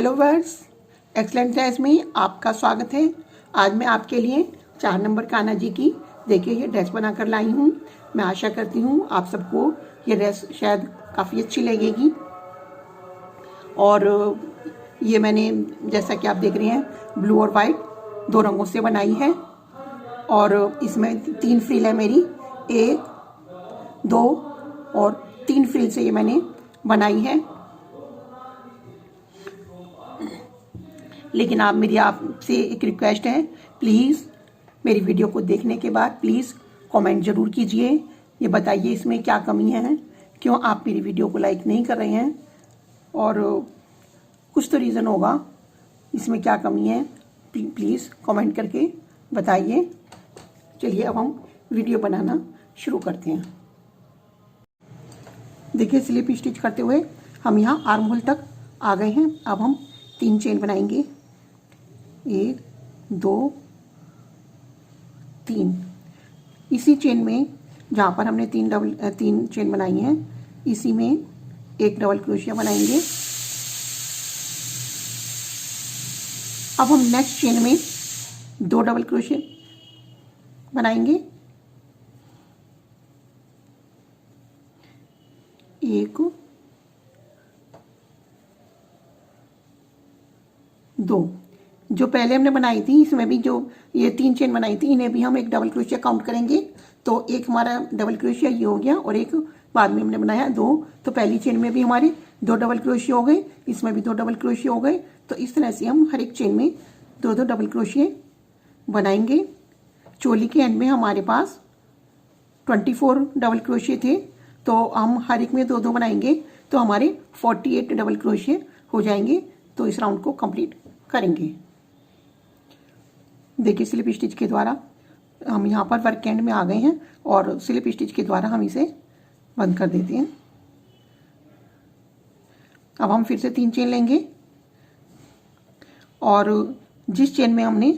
Hello verse, excellent dress में आपका स्वागत है। आज मैं आपके लिए 4 नंबर कान्हा जी की देखिए ये ड्रेस बनाकर लाई हूँ। मैं आशा करती हूँ आप सबको ये ड्रेस शायद काफ़ी अच्छी लगेगी। और ये मैंने जैसा कि आप देख रहे हैं ब्लू और वाइट 2 रंगों से बनाई है। और इसमें 3 फ्रिल है मेरी, 1, 2 और 3 फ्रिल से ये मैंने बनाई है। लेकिन मेरी आपसे एक रिक्वेस्ट है, प्लीज़ मेरी वीडियो को देखने के बाद प्लीज़ कमेंट ज़रूर कीजिए। ये बताइए इसमें क्या कमी है, क्यों आप मेरी वीडियो को लाइक नहीं कर रहे हैं, और कुछ तो रीज़न होगा इसमें क्या कमी है। प्लीज़ कमेंट करके बताइए। चलिए अब हम वीडियो बनाना शुरू करते हैं। देखिए स्लिप स्टिच करते हुए हम यहाँ आर्म होल तक आ गए हैं। अब हम 3 चेन बनाएंगे, 1, 2, 3। इसी चेन में जहाँ पर हमने 3 चेन बनाई हैं, इसी में एक डबल क्रोशिया बनाएंगे। अब हम नेक्स्ट चेन में 2 डबल क्रोशिया बनाएंगे, 1, 2। जो पहले हमने बनाई थी इसमें भी जो ये 3 चेन बनाई थी, इन्हें भी हम एक डबल क्रोशिया काउंट करेंगे। तो एक हमारा डबल क्रोशिया ये हो गया और एक बाद में हमने बनाया 2। तो पहली चेन में भी हमारे 2 डबल क्रोशिया हो गए, इसमें भी 2 डबल क्रोशिया हो गए। तो इस तरह से हम हर एक चेन में 2-2 डबल क्रोशिया बनाएंगे। चोली के एंड में हमारे पास 24 डबल क्रोशिया थे, तो हम हर एक में 2-2 बनाएंगे, तो हमारे 48 डबल क्रोशिया हो जाएंगे। तो इस राउंड को कंप्लीट करेंगे। देखिए स्लिप स्टिच के द्वारा हम यहाँ पर वर्क एंड में आ गए हैं और स्लिप स्टिच के द्वारा हम इसे बंद कर देते हैं। अब हम फिर से 3 चेन लेंगे और जिस चेन में हमने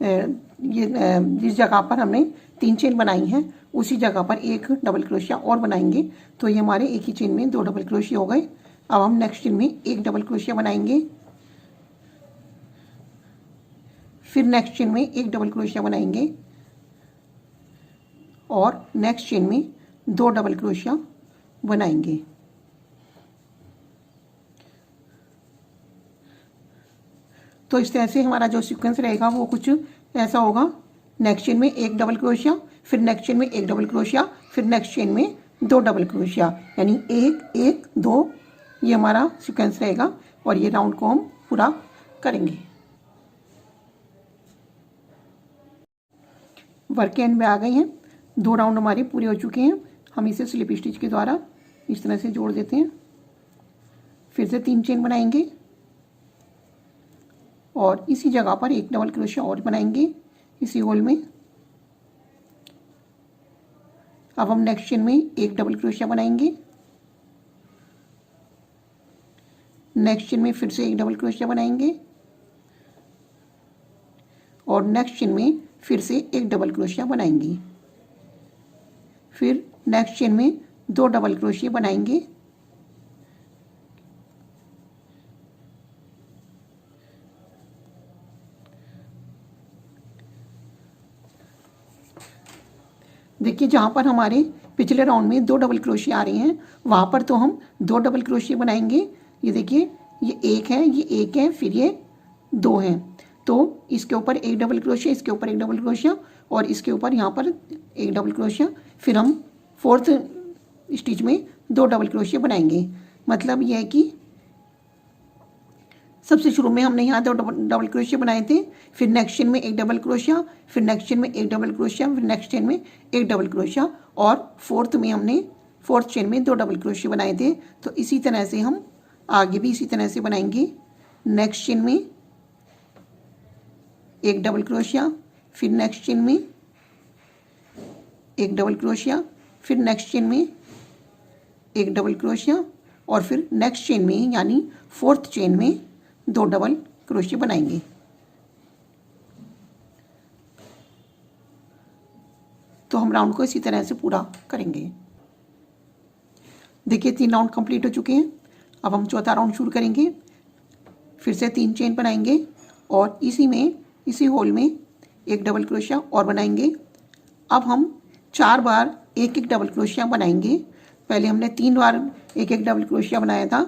जिस जगह पर हमने 3 चेन बनाई हैं उसी जगह पर एक डबल क्रोशिया और बनाएंगे। तो ये हमारे एक ही चेन में 2 डबल क्रोशिया हो गए। अब हम नेक्स्ट चेन में एक डबल क्रोशिया बनाएंगे, फिर नेक्स्ट चेन में एक डबल क्रोशिया बनाएंगे और नेक्स्ट चेन में 2 डबल क्रोशिया बनाएंगे। तो इस तरह से हमारा जो सीक्वेंस रहेगा वो कुछ ऐसा होगा। नेक्स्ट चेन में एक डबल क्रोशिया, फिर नेक्स्ट चेन में एक डबल क्रोशिया, फिर नेक्स्ट चेन में 2 डबल क्रोशिया, यानी 1, 1, 2 ये हमारा सीक्वेंस रहेगा। और ये राउंड को हम पूरा करेंगे। वर्क एंड में आ गए हैं, 2 राउंड हमारे पूरे हो चुके हैं। हम इसे स्लिप स्टिच के द्वारा इस तरह से जोड़ देते हैं। फिर से 3 चेन बनाएंगे और इसी जगह पर एक डबल क्रोशिया और बनाएंगे इसी होल में। अब हम नेक्स्ट चेन में एक डबल क्रोशिया बनाएंगे, नेक्स्ट चेन में फिर से एक डबल क्रोशिया बनाएंगे और नेक्स्ट चेन में फिर से एक डबल क्रोशिया बनाएंगे, फिर नेक्स्ट चेन में 2 डबल क्रोशिया बनाएंगे, देखिए जहाँ पर हमारे पिछले राउंड में 2 डबल क्रोशिया आ रहे हैं वहाँ पर तो हम 2 डबल क्रोशिया बनाएंगे। ये देखिए ये 1 है, ये 1 है, फिर ये 2 है। तो इसके ऊपर एक डबल क्रोशिया, इसके ऊपर एक डबल क्रोशिया और इसके ऊपर यहाँ पर एक डबल क्रोशिया। फिर हम 4th स्टिच में 2 डबल क्रोशिया बनाएंगे। मतलब ये है कि सबसे शुरू में हमने यहाँ 2 डबल क्रोशिया बनाए थे, फिर नेक्स्ट चेन में एक डबल क्रोशिया, फिर नेक्स्ट चेन में एक डबल क्रोशिया, फिर नेक्स्ट चेन में एक डबल क्रोशिया और 4th में हमने 4th चेन में 2 डबल क्रोशिया बनाए थे। तो इसी तरह से हम आगे भी इसी तरह से बनाएंगे। नेक्स्ट चेन में एक डबल क्रोशिया, फिर नेक्स्ट चेन में एक डबल क्रोशिया, फिर नेक्स्ट चेन में एक डबल क्रोशिया और फिर नेक्स्ट चेन में यानी 4th चेन में 2 डबल क्रोशिया बनाएंगे। तो हम राउंड को इसी तरह से पूरा करेंगे। देखिए 3 राउंड कंप्लीट हो चुके हैं। अब हम चौथा राउंड शुरू करेंगे। फिर से 3 चेन बनाएंगे और इसी होल में एक डबल क्रोशिया और बनाएंगे। अब हम 4 बार एक एक डबल क्रोशिया बनाएंगे। पहले हमने 3 बार एक एक डबल क्रोशिया बनाया था,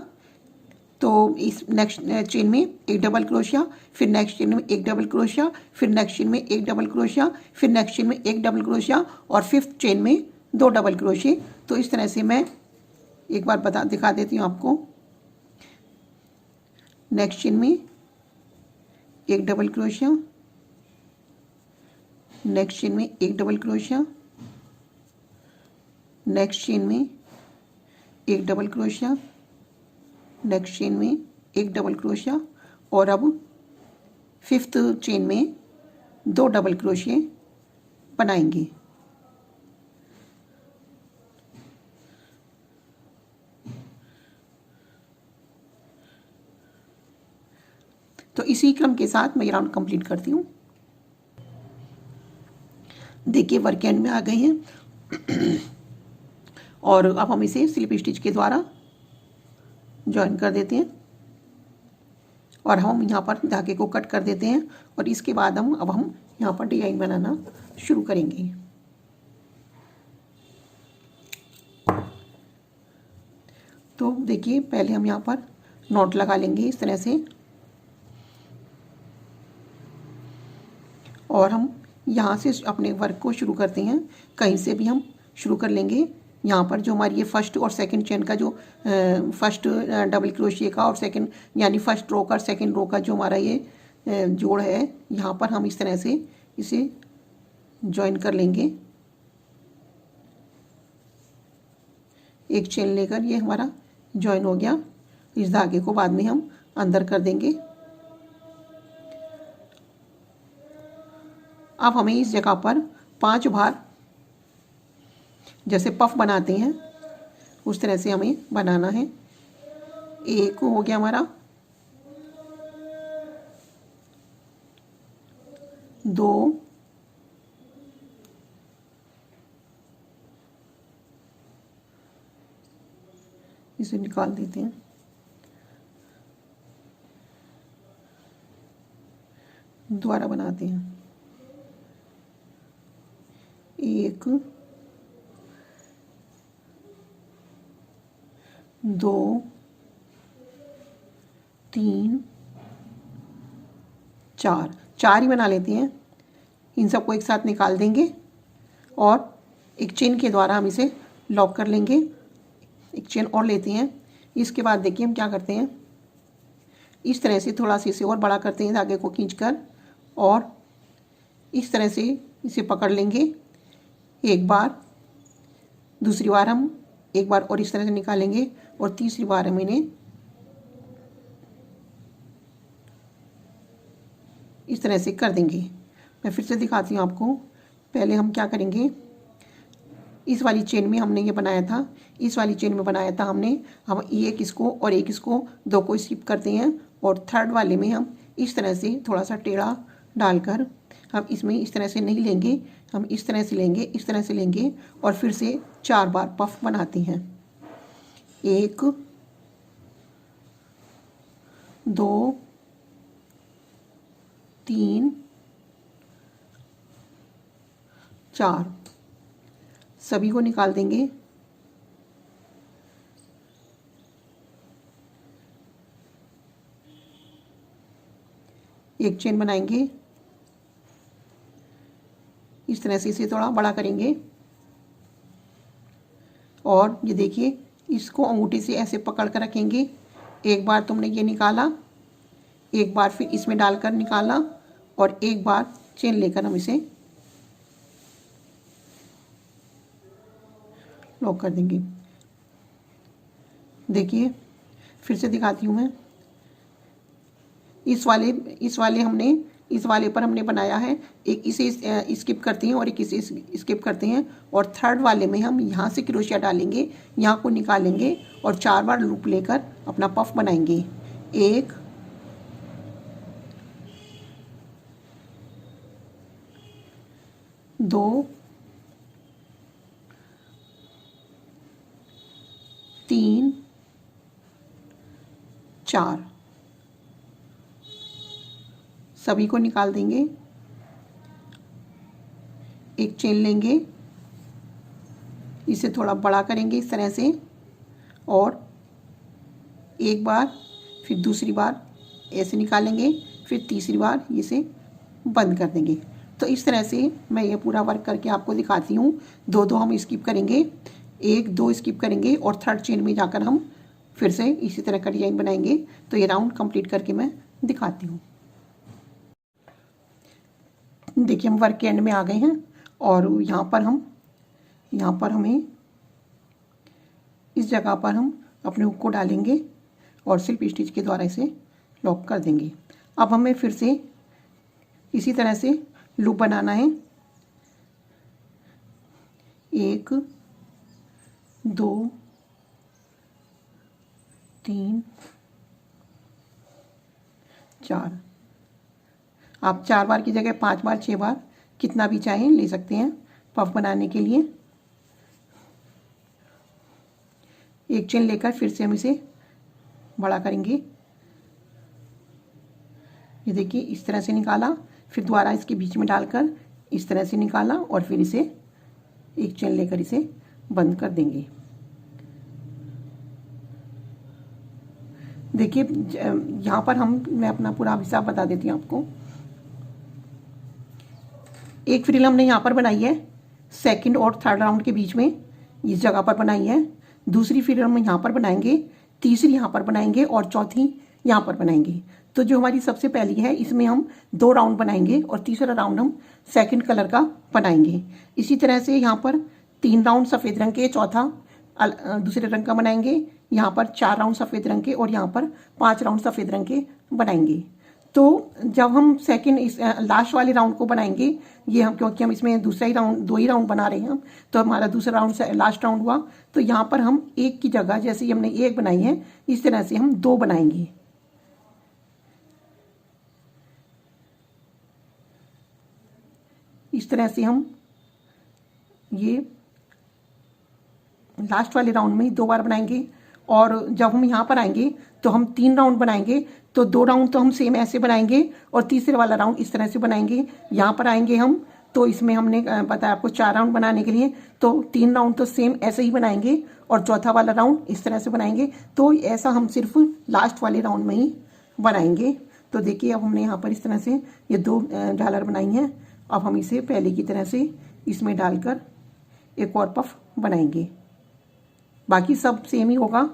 तो इस नेक्स्ट चेन में एक डबल क्रोशिया, फिर नेक्स्ट चेन में एक डबल क्रोशिया, फिर नेक्स्ट चेन में एक डबल क्रोशिया, फिर नेक्स्ट चेन में एक डबल क्रोशिया और फिफ्थ चेन में 2 डबल क्रोशिया। तो इस तरह से मैं एक बार दिखा देती हूँ आपको। नेक्स्ट चेन में एक डबल क्रोशिया, नेक्स्ट चेन में एक डबल क्रोशिया, नेक्स्ट चेन में एक डबल क्रोशिया, नेक्स्ट चेन में एक डबल क्रोशिया और अब फिफ्थ चेन में 2 डबल क्रोशिया बनाएंगे। तो इसी क्रम के साथ मैं ये राउंड कंप्लीट करती हूँ। देखिए वर्क एंड में आ गए हैं और अब हम इसे स्लिप स्टिच के द्वारा ज्वाइन कर देते हैं और हम यहाँ पर धागे को कट कर देते हैं और इसके बाद हम यहाँ पर डिजाइन बनाना शुरू करेंगे। तो देखिए पहले हम यहाँ पर नॉट लगा लेंगे इस तरह से और हम यहाँ से अपने वर्क को शुरू करते हैं। कहीं से भी हम शुरू कर लेंगे। यहाँ पर जो हमारी ये फर्स्ट और सेकंड चेन का जो फर्स्ट डबल क्रोशिया का और सेकंड यानी फर्स्ट रो का सेकंड रो का जो हमारा ये जोड़ है, यहाँ पर हम इस तरह से इसे ज्वाइन कर लेंगे। एक चेन लेकर ये हमारा ज्वाइन हो गया। इस धागे को बाद में हम अंदर कर देंगे। अब हमें इस जगह पर 5 बार जैसे पफ बनाते हैं उस तरह से हमें बनाना है। एक हो गया हमारा, 2, इसे निकाल देते हैं, 2 बनाते हैं। 1, 2, 3, 4 ही बना लेते हैं। इन सबको एक साथ निकाल देंगे और एक चेन के द्वारा हम इसे लॉक कर लेंगे। एक चेन और लेते हैं। इसके बाद देखिए हम क्या करते हैं, इस तरह से थोड़ा सा इसे और बड़ा करते हैं धागे को खींचकर और इस तरह से इसे पकड़ लेंगे एक बार, दूसरी बार हम एक बार और इस तरह से निकालेंगे और तीसरी बार हम इन्हें इस तरह से कर देंगे। मैं फिर से दिखाती हूँ आपको। पहले हम क्या करेंगे, इस वाली चेन में हमने ये बनाया था, इस वाली चेन में बनाया था हमने, हम एक इसको और एक इसको 2 को स्किप करते हैं और थर्ड वाले में हम इस तरह से थोड़ा सा टेढ़ा डालकर हम इसमें इस तरह से नहीं लेंगे, हम इस तरह से लेंगे, इस तरह से लेंगे और फिर से 4 बार पफ बनाते हैं। 1, 2, 3, 4 सभी को निकाल देंगे। एक चेन बनाएंगे, इस तरह से इसे थोड़ा बड़ा करेंगे और ये देखिए इसको अंगूठे से ऐसे पकड़ कर रखेंगे। एक बार तुमने ये निकाला, एक बार फिर इसमें डालकर निकाला और एक बार चेन लेकर हम इसे लॉक कर देंगे। देखिए फिर से दिखाती हूँ मैं। इस वाले पर हमने बनाया है, एक इसे स्किप करते हैं और एक इसे स्किप करते हैं और थर्ड वाले में हम यहाँ से क्रोशिया डालेंगे, यहाँ को निकालेंगे और 4 बार लूप लेकर अपना पफ बनाएंगे। 1, 2, 3, 4 सभी को निकाल देंगे। एक चेन लेंगे, इसे थोड़ा बड़ा करेंगे इस तरह से, और एक बार फिर दूसरी बार ऐसे निकालेंगे, फिर तीसरी बार इसे बंद कर देंगे। तो इस तरह से मैं ये पूरा वर्क करके आपको दिखाती हूँ। दो दो हम स्किप करेंगे, एक दो स्किप करेंगे और थर्ड चेन में जाकर हम फिर से इसी तरह का डिजाइन बनाएंगे। तो ये राउंड कंप्लीट करके मैं दिखाती हूँ। देखिए हम वर्क के एंड में आ गए हैं और यहाँ पर हमें इस जगह पर हम अपने हुक को डालेंगे और स्लिप स्टिच के द्वारा इसे लॉक कर देंगे। अब हमें फिर से इसी तरह से लूप बनाना है। 1 2 3 4। आप 4 बार की जगह 5 बार 6 बार कितना भी चाहें ले सकते हैं पफ बनाने के लिए। एक चेन लेकर फिर से हम इसे बड़ा करेंगे। ये देखिए इस तरह से निकाला, फिर दोबारा इसके बीच में डालकर इस तरह से निकाला और फिर इसे एक चेन लेकर इसे बंद कर देंगे। देखिए यहाँ पर मैं अपना पूरा हिसाब बता देती हूँ आपको। एक फ्रिल हमने यहाँ पर बनाई है सेकंड और थर्ड राउंड के बीच में, इस जगह पर बनाई है। दूसरी फ्रिल हम यहाँ पर बनाएंगे, तीसरी यहाँ पर बनाएंगे और चौथी यहाँ पर बनाएंगे। तो जो हमारी सबसे पहली है इसमें हम 2 राउंड बनाएंगे और तीसरा राउंड हम सेकंड कलर का बनाएंगे। इसी तरह से यहाँ पर 3 राउंड सफ़ेद रंग के, चौथा दूसरे रंग का बनाएंगे। यहाँ पर 4 राउंड सफ़ेद रंग के और यहाँ पर 5 राउंड सफ़ेद रंग के बनाएंगे। तो जब हम सेकंड इस लास्ट वाले राउंड को बनाएंगे, ये हम क्योंकि हम इसमें दूसरा ही राउंड 2 ही राउंड बना रहे हैं, तो हमारा दूसरा राउंड लास्ट राउंड हुआ। तो यहाँ पर हम एक की जगह जैसे ही हमने एक बनाई है इस तरह से हम 2 बनाएंगे। इस तरह से हम ये लास्ट वाले राउंड में 2 बार बनाएंगे। और जब हम यहाँ पर आएंगे तो हम 3 राउंड बनाएंगे। तो 2 राउंड तो हम सेम ऐसे बनाएंगे और तीसरे वाला राउंड इस तरह से बनाएंगे। यहाँ पर आएंगे हम तो इसमें हमने बताया आपको 4 राउंड बनाने के लिए, तो 3 राउंड तो सेम ऐसे ही बनाएंगे और चौथा वाला राउंड इस तरह से बनाएंगे। तो ऐसा हम सिर्फ लास्ट वाले राउंड में ही बनाएंगे। तो देखिए अब हमने यहाँ पर इस तरह से ये 2 झालर बनाई हैं। अब हम इसे पहले की तरह से इसमें डालकर एक और पफ बनाएंगे। बाकी सब सेम ही होगा।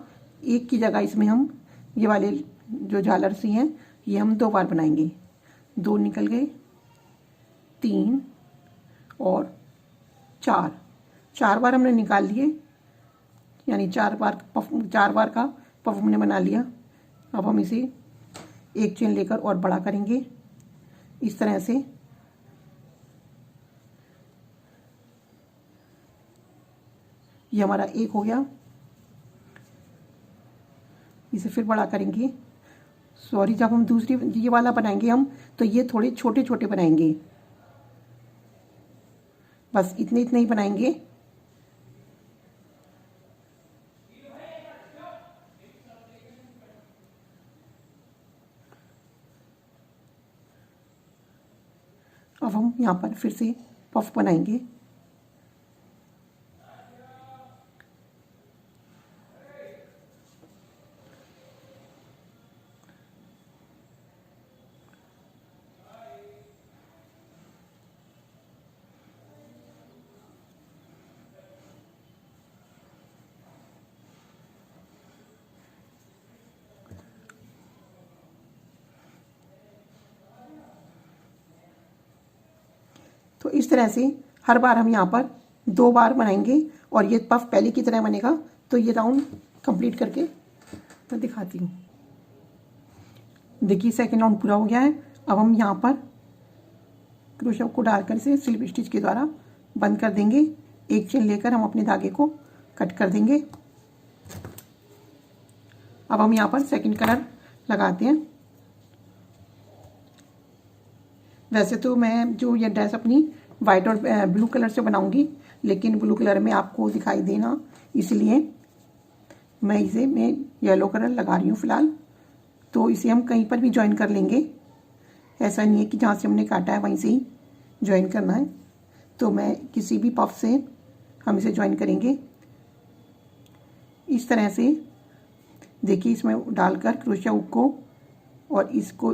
एक की जगह इसमें हम ये वाले जो झालर सी हैं ये हम 2 बार बनाएंगे। 2 निकल गए, 3 और 4 बार हमने निकाल लिए, यानी 4 बार का पफ हमने बना लिया। अब हम इसे एक चेन लेकर और बड़ा करेंगे इस तरह से। ये हमारा एक हो गया। इसे फिर बड़ा करेंगे। सॉरी, जब हम दूसरी ये वाला बनाएंगे हम तो ये थोड़े छोटे छोटे बनाएंगे, बस इतने इतने ही बनाएंगे। अब हम यहाँ पर फिर से पफ बनाएंगे। तो इस तरह से हर बार हम यहाँ पर 2 बार बनाएंगे और ये पफ पहले की तरह बनेगा। तो ये राउंड कंप्लीट करके मैं दिखाती हूँ। देखिए सेकंड राउंड पूरा हो गया है। अब हम यहाँ पर क्रोशे को डालकर इसे स्लिप स्टिच के द्वारा बंद कर देंगे। एक चेन लेकर हम अपने धागे को कट कर देंगे। अब हम यहाँ पर सेकंड कलर लगाते हैं। वैसे तो मैं जो ये ड्रेस अपनी वाइट और ब्लू कलर से बनाऊंगी, लेकिन ब्लू कलर में आपको दिखाई देना इसलिए मैं येलो कलर लगा रही हूँ फिलहाल। तो इसे हम कहीं पर भी ज्वाइन कर लेंगे। ऐसा नहीं है कि जहाँ से हमने काटा है वहीं से ही ज्वाइन करना है। तो मैं किसी भी पफ से हम इसे ज्वाइन करेंगे इस तरह से। देखिए इसमें डालकर क्रोशिया हुक को और इसको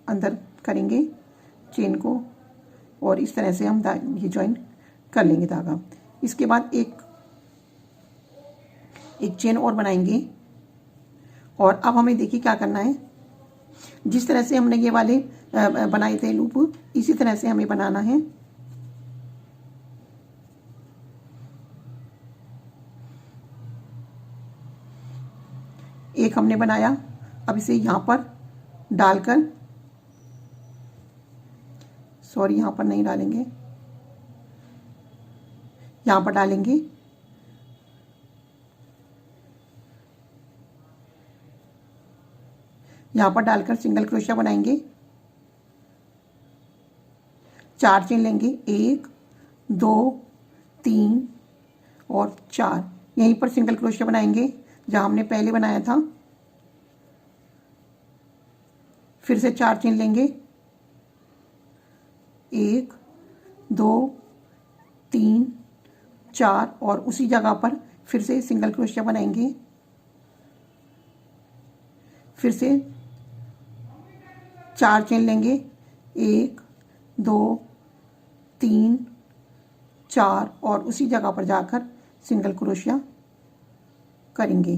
अंदर करेंगे चेन को, और इस तरह से हम ये ज्वाइन कर लेंगे धागा। इसके बाद एक चेन और बनाएंगे। और अब हमें देखिए क्या करना है, जिस तरह से हमने ये वाले बनाए थे लूप, इसी तरह से हमें बनाना है। एक हमने बनाया, अब इसे यहाँ पर डालकर, सॉरी यहाँ पर नहीं डालेंगे, यहाँ पर डालेंगे। यहाँ पर डालकर सिंगल क्रोशिया बनाएंगे। 4 चेन लेंगे, 1 2 3 और 4। यहीं पर सिंगल क्रोशिया बनाएंगे जहाँ हमने पहले बनाया था। फिर से 4 चेन लेंगे, 1 2 3 4 और उसी जगह पर फिर से सिंगल क्रोशिया बनाएंगे। फिर से 4 चेन लेंगे, 1 2 3 4 और उसी जगह पर जाकर सिंगल क्रोशिया करेंगे।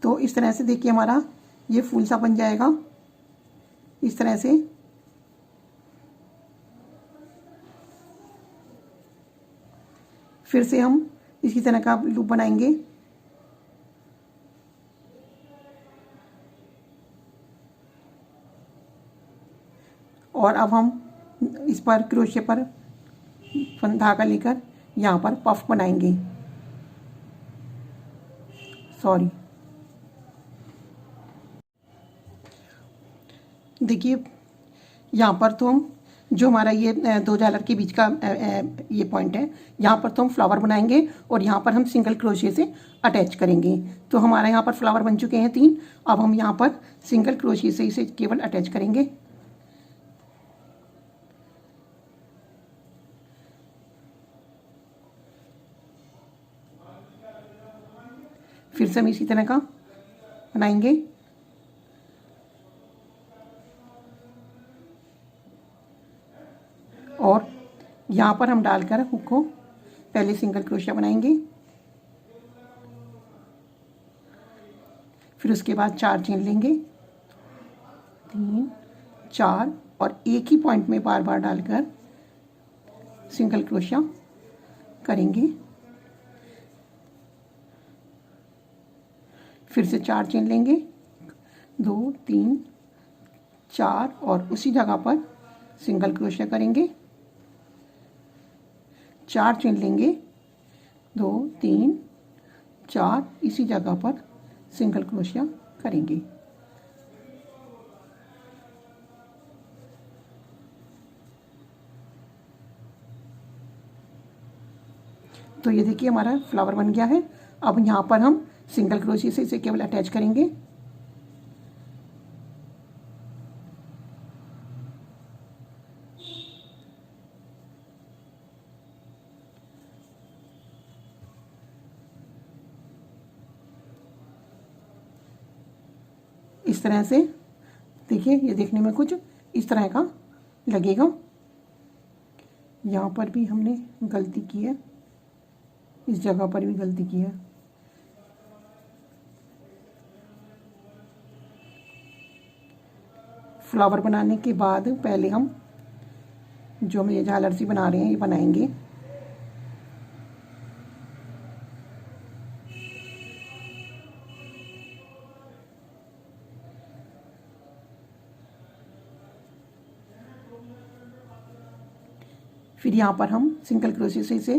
तो इस तरह से देखिए हमारा ये फूल सा बन जाएगा इस तरह से। फिर से हम इसी तरह का लूप बनाएंगे। और अब हम इस पर क्रोशिया पर धागा लेकर यहाँ पर पफ बनाएंगे, सॉरी। देखिए यहाँ पर तो हम जो हमारा ये 2 झालर के बीच का ये पॉइंट है, यहाँ पर तो हम फ्लावर बनाएंगे और यहाँ पर हम सिंगल क्रोशिया से अटैच करेंगे। तो हमारा यहाँ पर फ्लावर बन चुके हैं 3। अब हम यहाँ पर सिंगल क्रोशिया से इसे केवल अटैच करेंगे। फिर से हम इसी तरह का बनाएंगे। और यहाँ पर हम डालकर हुक को पहले सिंगल क्रोशिया बनाएंगे। फिर उसके बाद 4 चेन लेंगे, 3 4 और एक ही पॉइंट में बार बार डालकर सिंगल क्रोशिया करेंगे। फिर से 4 चेन लेंगे, 2 3 4 और उसी जगह पर सिंगल क्रोशिया करेंगे। 4 चेन लेंगे, 2 3 4 इसी जगह पर सिंगल क्रोशिया करेंगे। तो ये देखिए हमारा फ्लावर बन गया है। अब यहाँ पर हम सिंगल क्रोशिया से इसे केवल अटैच करेंगे। इस तरह से देखिए, ये देखने में कुछ इस तरह का लगेगा। यहाँ पर भी हमने गलती की है, इस जगह पर भी गलती की है। फ्लावर बनाने के बाद पहले हम जो हम ये झालर सी बना रहे हैं ये बनाएंगे। फिर यहाँ पर हम सिंगल क्रोशिया से इसे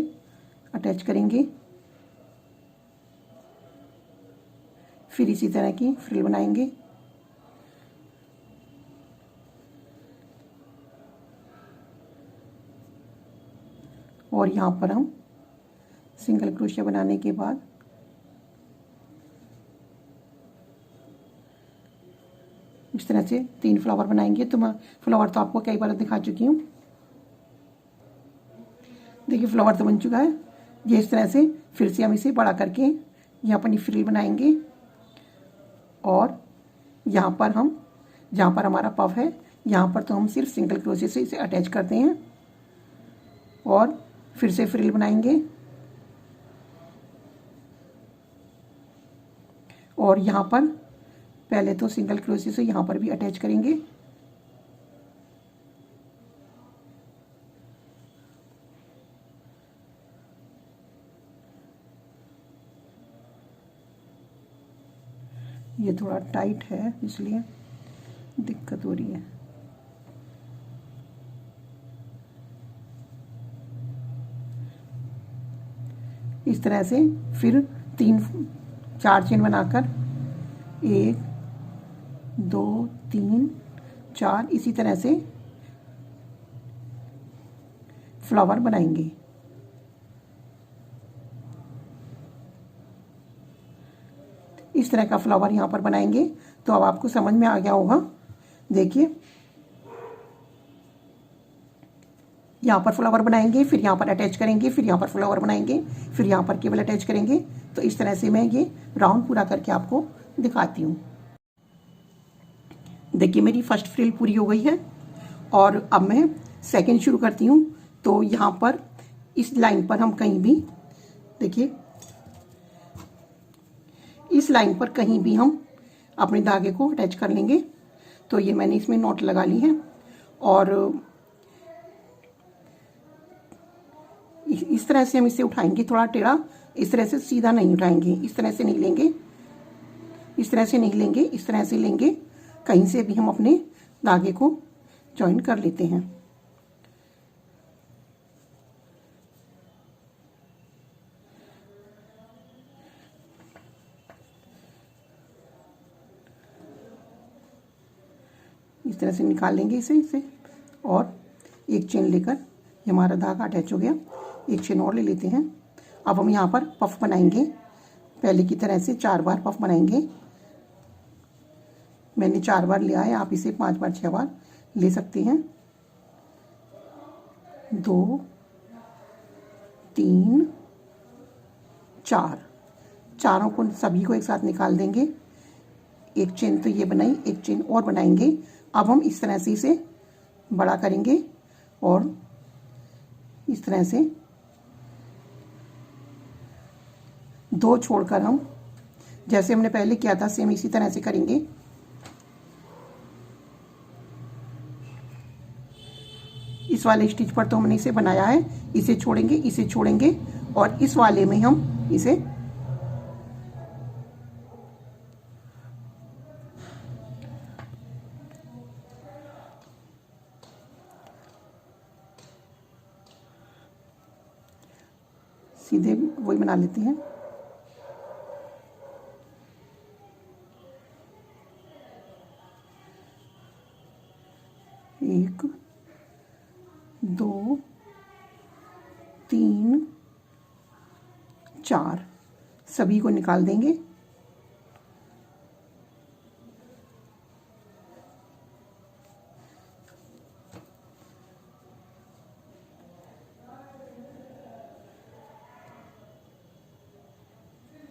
अटैच करेंगे। फिर इसी तरह की फ्रिल बनाएंगे। और यहाँ पर हम सिंगल क्रोशिया बनाने के बाद इस तरह से 3 फ्लावर बनाएंगे। तो मैं फ्लावर तो आपको कई बार दिखा चुकी हूँ। देखिए फ्लावर तो बन चुका है। ये इस तरह से फिर से हम इसे बड़ा करके यहाँ पर फ्रिल बनाएंगे और यहाँ पर हम जहाँ पर हमारा पफ है यहाँ पर तो हम सिर्फ सिंगल क्रोशिया से इसे अटैच करते हैं और फिर से फ्रिल बनाएंगे और यहाँ पर पहले तो सिंगल क्रोशिया से यहाँ पर भी अटैच करेंगे। ये थोड़ा टाइट है इसलिए दिक्कत हो रही है। इस तरह से फिर 4 चेन बनाकर 1 2 3 4 इसी तरह से फ्लावर बनाएंगे। इस तरह का फ्लावर यहाँ पर बनाएंगे। तो अब आपको समझ में आ गया होगा। देखिए यहाँ पर फ्लावर बनाएंगे, फिर यहाँ पर अटैच करेंगे, फिर यहाँ पर फ्लावर बनाएंगे, फिर यहाँ पर केवल अटैच करेंगे। तो इस तरह से मैं ये राउंड पूरा करके आपको दिखाती हूँ। देखिए मेरी फर्स्ट फ्रिल पूरी हो गई है और अब मैं सेकंड शुरू करती हूँ। तो यहाँ पर इस लाइन पर हम कहीं भी देखिए इस लाइन पर कहीं भी हम अपने धागे को अटैच कर लेंगे। तो ये मैंने इसमें नॉट लगा ली है और इस तरह से हम इसे उठाएंगे थोड़ा टेढ़ा। इस तरह से सीधा नहीं उठाएंगे, इस तरह से नहीं लेंगे, इस तरह से नहीं लेंगे, इस तरह से लेंगे। कहीं से भी हम अपने धागे को जॉइन कर लेते हैं। इस तरह से निकाल लेंगे इसे और एक चेन लेकर ये हमारा धागा अटैच हो गया। एक चेन और ले लेते हैं। अब हम यहाँ पर पफ बनाएंगे। पहले की तरह से 4 बार पफ बनाएंगे। मैंने 4 बार लिया है, आप इसे 5 बार 6 बार ले सकते हैं। 2 3 4 चारों को सभी को एक साथ निकाल देंगे। एक चेन तो ये बनाई, एक चेन और बनाएंगे। अब हम इस तरह से इसे बड़ा करेंगे और इस तरह से 2 छोड़कर हम जैसे हमने पहले किया था सेम इसी तरह से करेंगे। इस वाले स्टिच पर तो हमने इसे बनाया है, इसे छोड़ेंगे और इस वाले में हम इसे सीधे वही बना लेते हैं। एक 2 3 4 सभी को निकाल देंगे।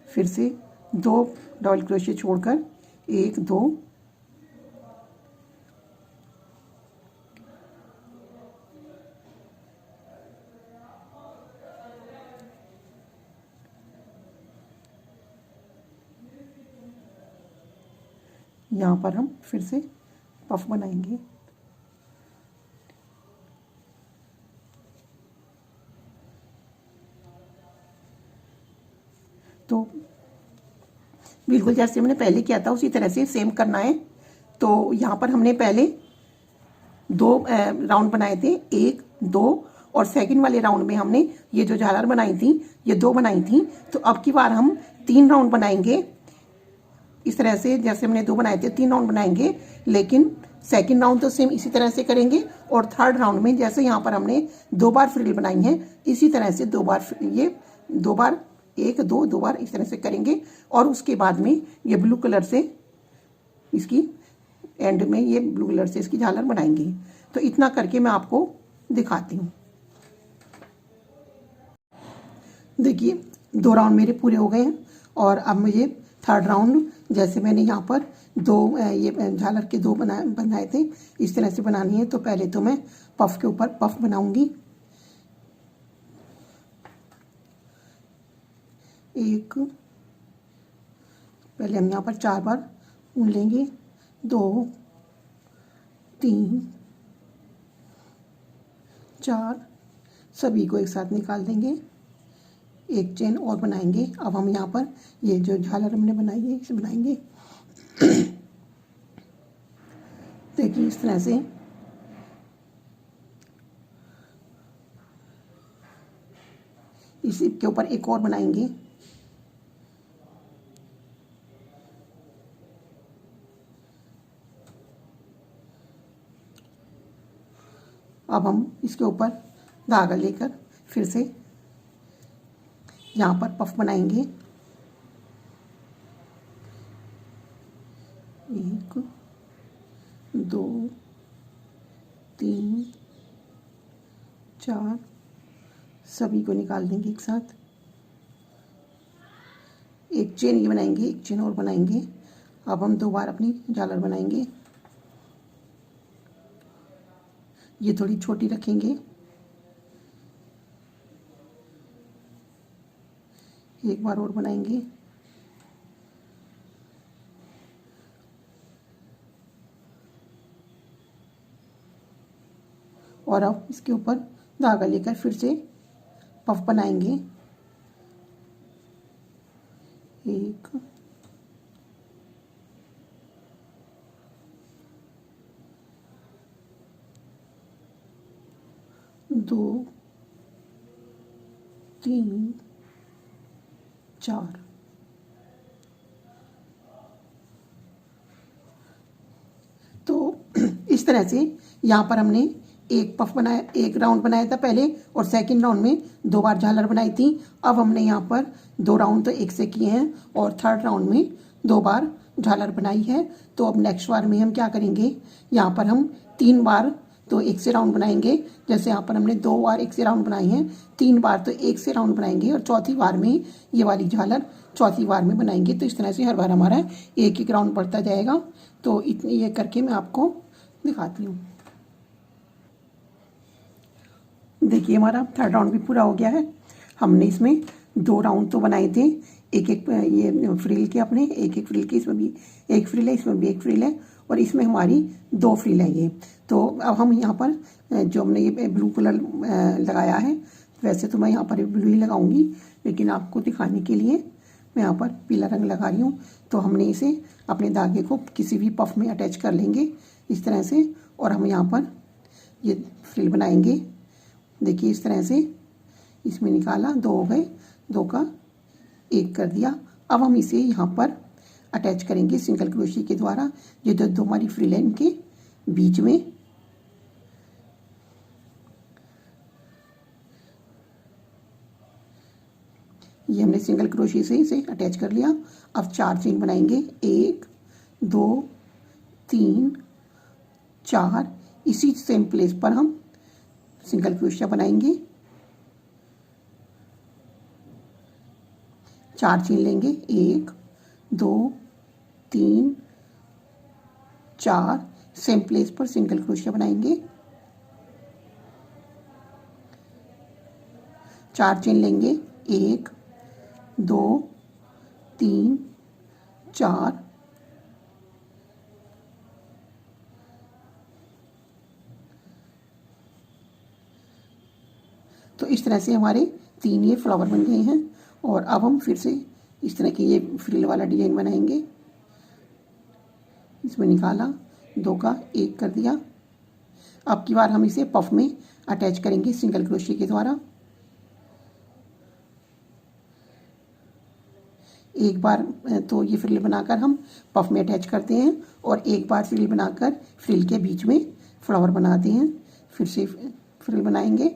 फिर से 2 डबल क्रोशिया छोड़कर 1 2 यहाँ पर हम फिर से पफ बनाएंगे। तो बिल्कुल जैसे हमने पहले किया था उसी तरह से सेम करना है। तो यहाँ पर हमने पहले 2 राउंड बनाए थे, 1 2 और सेकंड वाले राउंड में हमने ये जो झालर बनाई थी ये 2 बनाई थी। तो अब की बार हम 3 राउंड बनाएंगे। इस तरह से जैसे हमने 2 बनाए थे 3 राउंड बनाएंगे, लेकिन सेकंड राउंड तो सेम इसी तरह से करेंगे और थर्ड राउंड में जैसे यहाँ पर हमने 2 बार फ्रिल बनाई है इसी तरह से 2 बार ये 2 बार 1 2 2 बार इस तरह से करेंगे और उसके बाद में ये ब्लू कलर से इसकी एंड में ये ब्लू कलर से इसकी झालर बनाएंगे। तो इतना करके मैं आपको दिखाती हूँ। देखिए 2 राउंड मेरे पूरे हो गए हैं और अब मुझे थर्ड राउंड जैसे मैंने यहाँ पर 2 ये झालर के 2 बनाए थे इस तरह से बनानी है। तो पहले तो मैं पफ के ऊपर पफ बनाऊंगी। एक पहले हम यहाँ पर 4 बार ऊन लेंगे, 2 3 4 सभी को एक साथ निकाल देंगे, एक चेन और बनाएंगे। अब हम यहाँ पर ये जो झालर हमने बनाई है इसे बनाएंगे। देखिए इस तरह से इसके ऊपर एक और बनाएंगे। अब हम इसके ऊपर धागा लेकर फिर से यहाँ पर पफ बनाएंगे। 1 2 3 4 सभी को निकाल देंगे एक साथ। एक चेन ये बनाएंगे, एक चेन और बनाएंगे। अब हम 2 बार अपनी झालर बनाएंगे। ये थोड़ी छोटी रखेंगे। एक बार और बनाएंगे। और अब इसके ऊपर धागा लेकर फिर से पफ बनाएंगे। 1 2 3 4 तो इस तरह से यहाँ पर हमने एक पफ बनाया, एक राउंड बनाया था पहले और सेकंड राउंड में 2 बार झालर बनाई थी। अब हमने यहाँ पर 2 राउंड तो एक से किए हैं और थर्ड राउंड में 2 बार झालर बनाई है। तो अब नेक्स्ट बार में हम क्या करेंगे, यहाँ पर हम 3 बार तो एक से राउंड बनाएंगे। जैसे यहाँ पर हमने 2 बार एक से राउंड बनाई हैं, 3 बार तो एक से राउंड बनाएंगे और चौथी बार में ये वाली झालर चौथी बार में बनाएंगे। तो इस तरह से हर बार हमारा एक एक राउंड बढ़ता जाएगा। तो इतनी ये करके मैं आपको दिखाती हूँ। देखिए हमारा थर्ड राउंड भी पूरा हो गया है। हमने इसमें 2 राउंड तो बनाए थे, एक एक ये फ्रिल के अपने एक एक फ्रिल के, इसमें भी एक फ्रिल है, इसमें भी एक फ्रिल है और इसमें हमारी 2 फ्रिल है ये। तो अब हम यहाँ पर जो हमने ये ब्लू कलर लगाया है, वैसे तो मैं यहाँ पर ब्लू ही लगाऊंगी लेकिन आपको दिखाने के लिए मैं यहाँ पर पीला रंग लगा रही हूँ। तो हमने इसे अपने धागे को किसी भी पफ में अटैच कर लेंगे इस तरह से और हम यहाँ पर ये फ्रिल बनाएंगे। देखिए इस तरह से इसमें निकाला, 2 हो गए, 2 का 1 कर दिया। अब हम इसे यहाँ पर अटैच करेंगे सिंगल क्रोशे के द्वारा। ये जो 2 हमारी फ्रिल है इनके बीच में ये हमने सिंगल क्रोशे से इसे अटैच कर लिया। अब 4 चेन बनाएंगे, 1 2 3 4। इसी सेम प्लेस पर हम सिंगल क्रोशिया बनाएंगे, 4 चेन लेंगे, 1 2 3 4। सेम प्लेस पर सिंगल क्रोशिया बनाएंगे, 4 चेन लेंगे, 1 2 3 4। तो इस तरह से हमारे 3 ये फ्लावर बन गए हैं। और अब हम फिर से इस तरह की ये फ्रिल वाला डिजाइन बनाएंगे। इसमें निकाला, 2 का 1 कर दिया। अब की बार हम इसे पफ में अटैच करेंगे सिंगल क्रोशे के द्वारा। एक बार तो ये फ्रिल बनाकर हम पफ में अटैच करते हैं और एक बार फ्रिल बनाकर फ्रिल के बीच में फ्लावर बनाते हैं। फिर से फ्रिल बनाएंगे।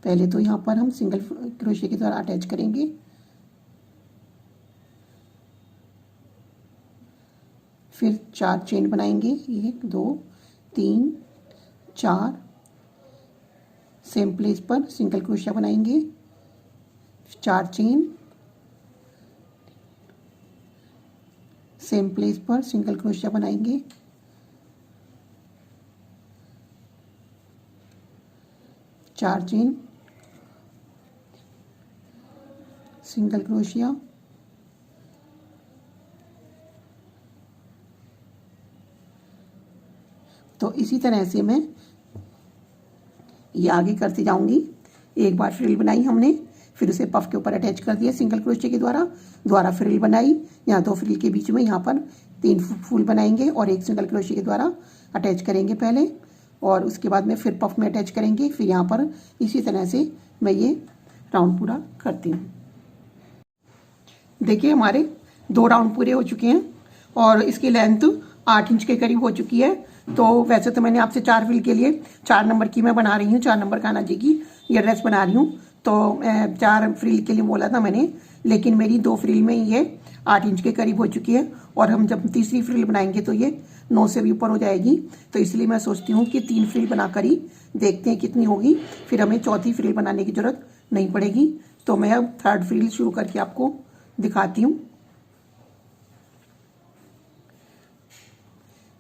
पहले तो यहाँ पर हम सिंगल क्रोशे के द्वारा अटैच करेंगे। फिर 4 चेन बनाएंगे, 1 2 3 4। सेम प्लेस पर सिंगल क्रोशिया बनाएंगे, 4 चेन। सेम प्लेस पर सिंगल क्रोशिया बनाएंगे, 4 चेन, सिंगल क्रोशिया। तो इसी तरह से मैं ये आगे करती जाऊंगी। एक बार फ्रिल बनाई हमने, फिर उसे पफ के ऊपर अटैच कर दिया सिंगल क्रोशे के द्वारा फ्रिल बनाई। यहाँ 2 फ्रिल के बीच में यहाँ पर 3 फूल बनाएंगे और एक सिंगल क्रोशे के द्वारा अटैच करेंगे पहले, और उसके बाद में फिर पफ में अटैच करेंगे। फिर यहाँ पर इसी तरह से मैं ये राउंड पूरा करती हूँ। देखिए हमारे 2 राउंड पूरे हो चुके हैं और इसकी लेंथ 8 इंच के करीब हो चुकी है। तो वैसे तो मैंने आपसे 4 फ्रिल के लिए 4 नंबर की मैं बना रही हूँ, 4 नंबर कान्हा जी की ये ड्रेस बना रही हूँ। तो 4 फ्रिल के लिए बोला था मैंने, लेकिन मेरी 2 फ्रिल में ये 8 इंच के करीब हो चुकी है। और हम जब तीसरी फ्रिल बनाएंगे तो ये 9 से भी ऊपर हो जाएगी। तो इसलिए मैं सोचती हूँ कि 3 फ्रिल बनाकर ही देखते हैं कितनी होगी, फिर हमें चौथी फ्रिल बनाने की जरूरत नहीं पड़ेगी। तो मैं अब 3rd फ्रिल शुरू करके आपको दिखाती हूँ।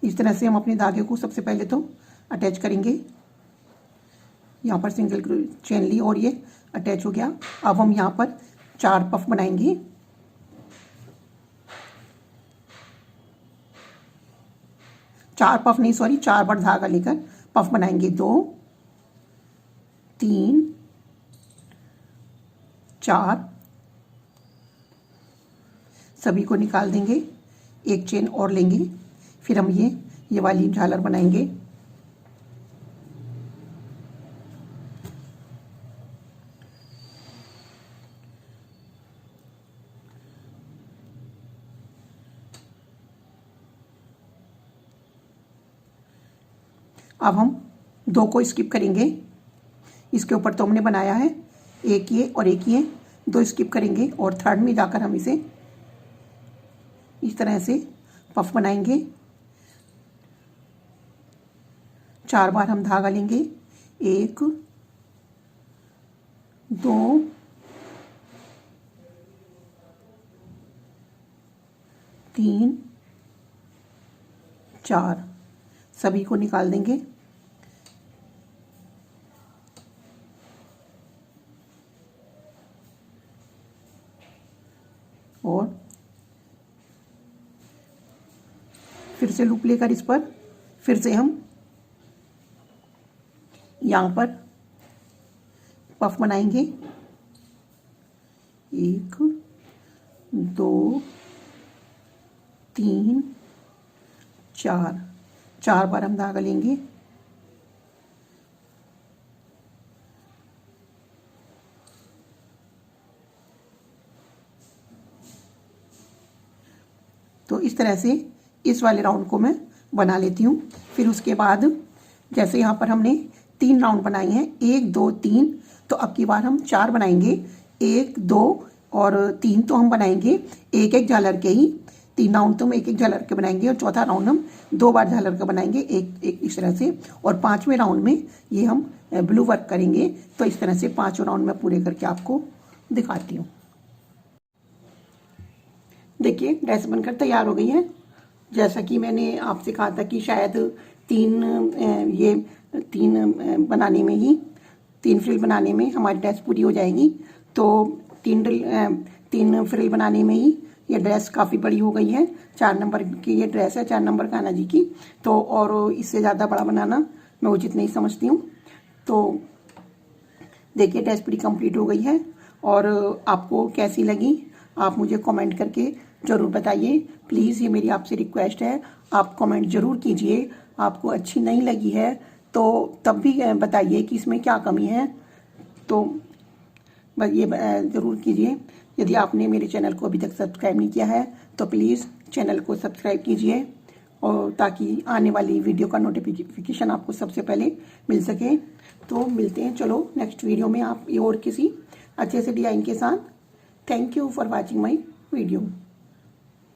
इस तरह से हम अपने धागे को सबसे पहले तो अटैच करेंगे। यहाँ पर सिंगल चेन ली और ये अटैच हो गया। अब हम यहाँ पर 4 पफ बनाएंगे। चार पफ नहीं, सॉरी, 4 बार धागा लेकर पफ बनाएंगे। 2 3 4 सभी को निकाल देंगे, एक चेन और लेंगे। फिर हम ये वाली झालर बनाएंगे। अब हम 2 को स्किप करेंगे। इसके ऊपर तो हमने बनाया है, एक ये और एक ये, 2 स्किप करेंगे और 3rd में जाकर हम इसे इस तरह से पफ बनाएंगे। 4 बार हम धागा लेंगे, 1 2 3 4 सभी को निकाल देंगे। और फिर से लूप लेकर इस पर फिर से हम यहाँ पर पफ बनाएंगे। 1 2 3 4 बार हम धागा लेंगे। तो इस तरह से इस वाले राउंड को मैं बना लेती हूँ। फिर उसके बाद जैसे यहाँ पर हमने 3 राउंड बनाए हैं, 1 2 3, तो अब की बार हम 4 बनाएंगे। 1 2 और 3 तो हम बनाएंगे एक एक झालर के ही, 3 राउंड तो हम एक एक झालर के बनाएंगे और चौथा राउंड हम 2 बार झालर का बनाएंगे, एक इस तरह से। और 5वें राउंड में ये हम ब्लू वर्क करेंगे। तो इस तरह से 5 राउंड में पूरे करके आपको दिखाती हूँ। देखिए ड्रेस बनकर तैयार हो गई है। जैसा कि मैंने आपसे कहा था कि शायद 3 बनाने में ही 3 फ्रिल बनाने में हमारी ड्रेस पूरी हो जाएगी। तो 3 फ्रिल बनाने में ही ये ड्रेस काफ़ी बड़ी हो गई है। 4 नंबर की ये ड्रेस है, 4 नंबर कान्हा जी की। तो और इससे ज़्यादा बड़ा बनाना मैं उचित नहीं समझती हूँ। तो देखिए ड्रेस पूरी कंप्लीट हो गई है। और आपको कैसी लगी आप मुझे कमेंट करके ज़रूर बताइए प्लीज़, ये मेरी आपसे रिक्वेस्ट है। आप कमेंट ज़रूर कीजिए। आपको अच्छी नहीं लगी है तो तब भी बताइए कि इसमें क्या कमी है, तो बस ये ज़रूर कीजिए। यदि आपने मेरे चैनल को अभी तक सब्सक्राइब नहीं किया है तो प्लीज़ चैनल को सब्सक्राइब कीजिए, और ताकि आने वाली वीडियो का नोटिफिकेशन आपको सबसे पहले मिल सके। तो मिलते हैं चलो नेक्स्ट वीडियो में आप और किसी अच्छे से डिज़ाइन के साथ। Thank you for watching my video.